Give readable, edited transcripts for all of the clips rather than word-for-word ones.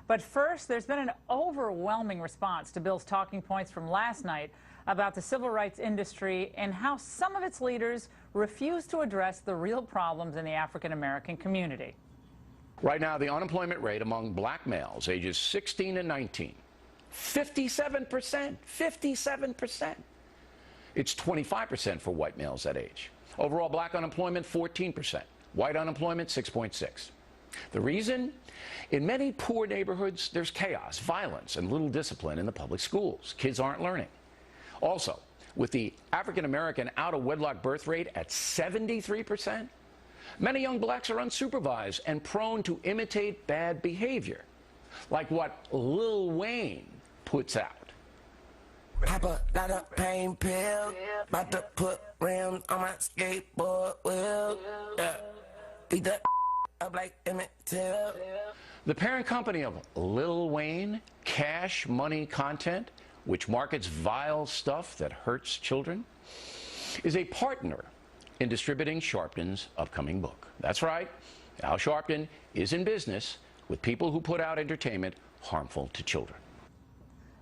But first, there's been an overwhelming response to Bill's talking points from last night about the civil rights industry and how some of its leaders refuse to address the real problems in the African American community. Right now, the unemployment rate among black males ages 16 and 19, 57%, 57%. It's 25% for white males that age. Overall black unemployment, 14%. White unemployment, 6.6. The reason? In many poor neighborhoods, there's chaos, violence, and little discipline in the public schools. Kids aren't learning. Also, with the African American out-of-wedlock birth rate at 73%, many young blacks are unsupervised and prone to imitate bad behavior, like what Lil Wayne puts out. Pop a lot of pain pill, about to put rims on my skateboard wheel. Beat that up like Emmett Till. The parent company of Lil Wayne, Cash Money Content, which markets vile stuff that hurts children, is a partner in distributing Sharpton's upcoming book. That's right, Al Sharpton is in business with people who put out entertainment harmful to children.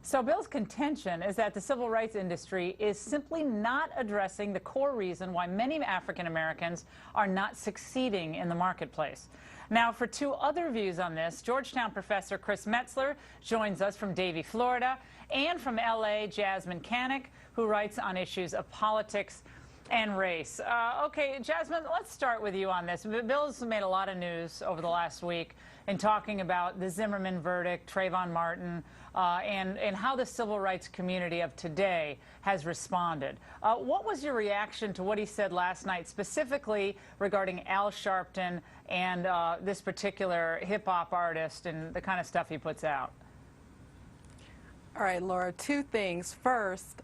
So Bill's contention is that the civil rights industry is simply not addressing the core reason why many African Americans are not succeeding in the marketplace. Now, for two other views on this, Georgetown professor Chris Metzler joins us from Davie, Florida, and from L.A., Jasmine Canick, who writes on issues of politics and race. Okay, Jasmine, let's start with you on this. Bill's made a lot of news over the last week in talking about the Zimmerman verdict, Trayvon Martin, and how the civil rights community of today has responded. What was your reaction to what he said last night, specifically regarding Al Sharpton and this particular hip-hop artist and the kind of stuff he puts out? All right, Laura, two things. First,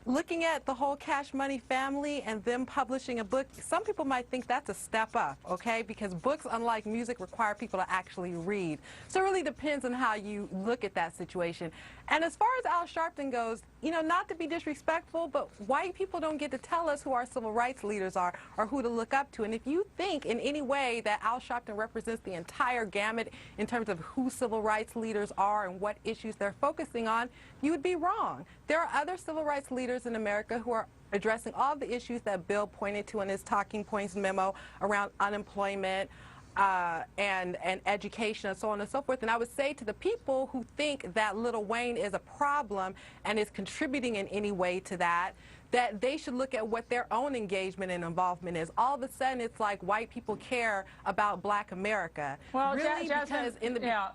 looking at the whole Cash Money family and them publishing a book, some people might think that's a step up, okay? Because books, unlike music, require people to actually read. So it really depends on how you look at that situation. And as far as Al Sharpton goes, not to be disrespectful, but white people don't get to tell us who our civil rights leaders are or who to look up to. And if you think in any way that Al Sharpton represents the entire gamut in terms of who civil rights leaders are and what issues they're focusing on, you would be wrong. There are other civil rights leaders in America who are addressing all the issues that Bill pointed to in his talking points memo around unemployment and education and so on and so forth. And I would say to the people who think that Lil Wayne is a problem and is contributing in any way to that, that they should look at what their own engagement and involvement is. All of a sudden, it's like white people care about black America. Well, really, because in the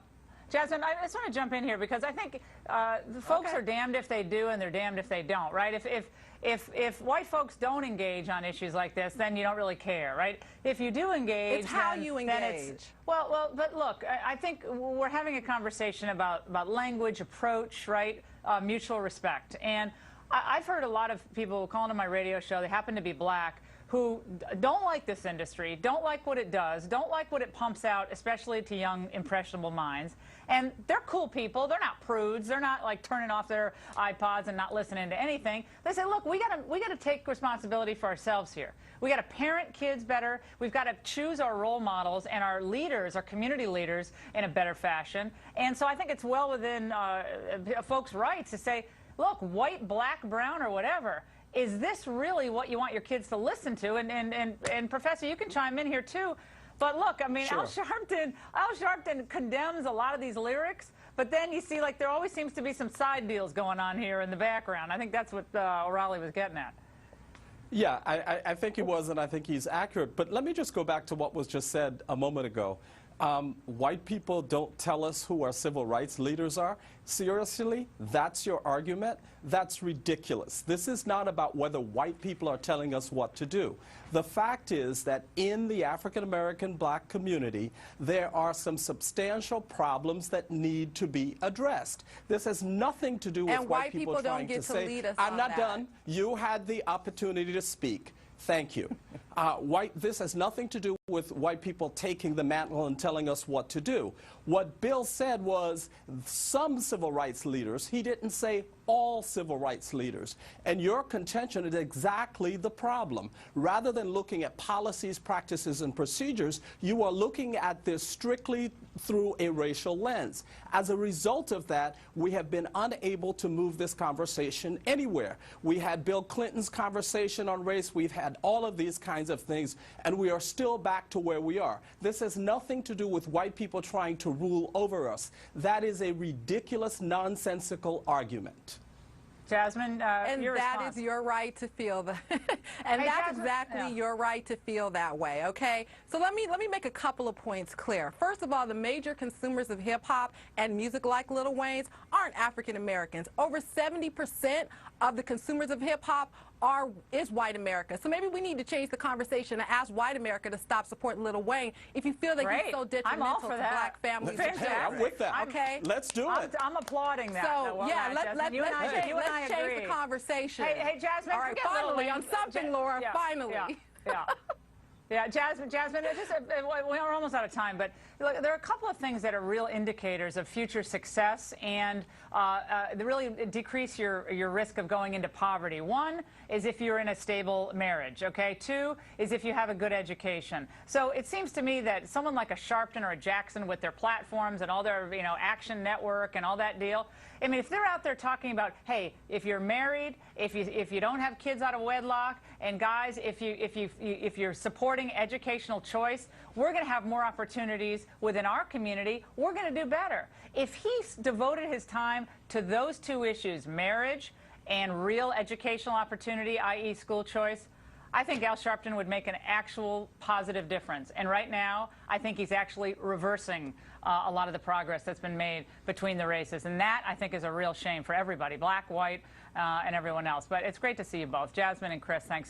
Jasmine, I just want to jump in here because I think the folks are damned if they do and they're damned if they don't, right? If white folks don't engage on issues like this, then you don't really care, right? If you do engage, it's how you engage. Well, but look, I think we're having a conversation about language, approach, right? Mutual respect. And I've heard a lot of people calling on my radio show, they happen to be black, who don't like this industry, don't like what it does, don't like what it pumps out, especially to young, impressionable minds. And they're cool people. They're not prudes. They're not like turning off their iPods and not listening to anything. They say, look, we gotta take responsibility for ourselves here. We gotta parent kids better. We've got to choose our role models and our leaders, our community leaders, in a better fashion. And so I think it's well within folks' rights to say, look, white, black, brown, or whatever, is this really what you want your kids to listen to? And Professor, you can chime in here too. But look, I mean, sure. Al Sharpton condemns a lot of these lyrics, but then you see, like, there always seems to be some side deals going on here in the background. I think that's what O'Reilly was getting at. Yeah, I think he was, and I think he's accurate. But let me just go back to what was just said a moment ago. White people don't tell us who our civil rights leaders are. Seriously? That's your argument? That's ridiculous. This is not about whether white people are telling us what to do. The fact is that in the African American black community, there are some substantial problems that need to be addressed. This has nothing to do with white people trying to say, I'm not done. You had the opportunity to speak. Thank you. This has nothing to do with white people taking the mantle and telling us what to do. What Bill said was some civil rights leaders. He didn't say all civil rights leaders. And your contention is exactly the problem. Rather than looking at policies, practices, and procedures, you are looking at this strictly through a racial lens. As a result of that, we have been unable to move this conversation anywhere. We had Bill Clinton's conversation on race. We've had all of these kinds of things, and we are still back to where we are. This has nothing to do with white people trying to rule over us. That is a ridiculous, nonsensical argument. Jasmine, and your that response. is your right to feel that. And Hey, that's Jasmine, exactly yeah. your right to feel that way, okay? So let me make a couple of points clear. First of all, the major consumers of hip-hop and music like Lil Wayne's aren't African Americans. Over 70% of the consumers of hip-hop is white America. So maybe we need to change the conversation and ask white America to stop supporting Lil Wayne if you feel that Great. he's so I'm all detrimental for to that. black families. Fantastic. Hey, I'm with that. Okay. Let's do it. I'm applauding that. So, though, yeah, Jasmine. You and I let's change agree. the conversation. Hey, Jasmine, all right, forget Lil finally, Wayne. on something, Laura, Yeah, finally. Yeah. Yeah, Jasmine, we're almost out of time, but look, there are a couple of things that are real indicators of future success and they really decrease your risk of going into poverty. One is if you're in a stable marriage, okay? Two is if you have a good education. So it seems to me that someone like a Sharpton or a Jackson with their platforms and all their, Action Network and all that deal, I mean, if they're out there talking about, hey, if you're married, if you don't have kids out of wedlock, and guys, if you're supporting educational choice, we're going to have more opportunities within our community. We're going to do better. If he devoted his time to those two issues, marriage and real educational opportunity, i.e. school choice, I think Al Sharpton would make an actual positive difference. And right now, I think he's actually reversing a lot of the progress that's been made between the races. And that, I think, is a real shame for everybody, black, white, and everyone else. But it's great to see you both. Jasmine and Chris, thanks.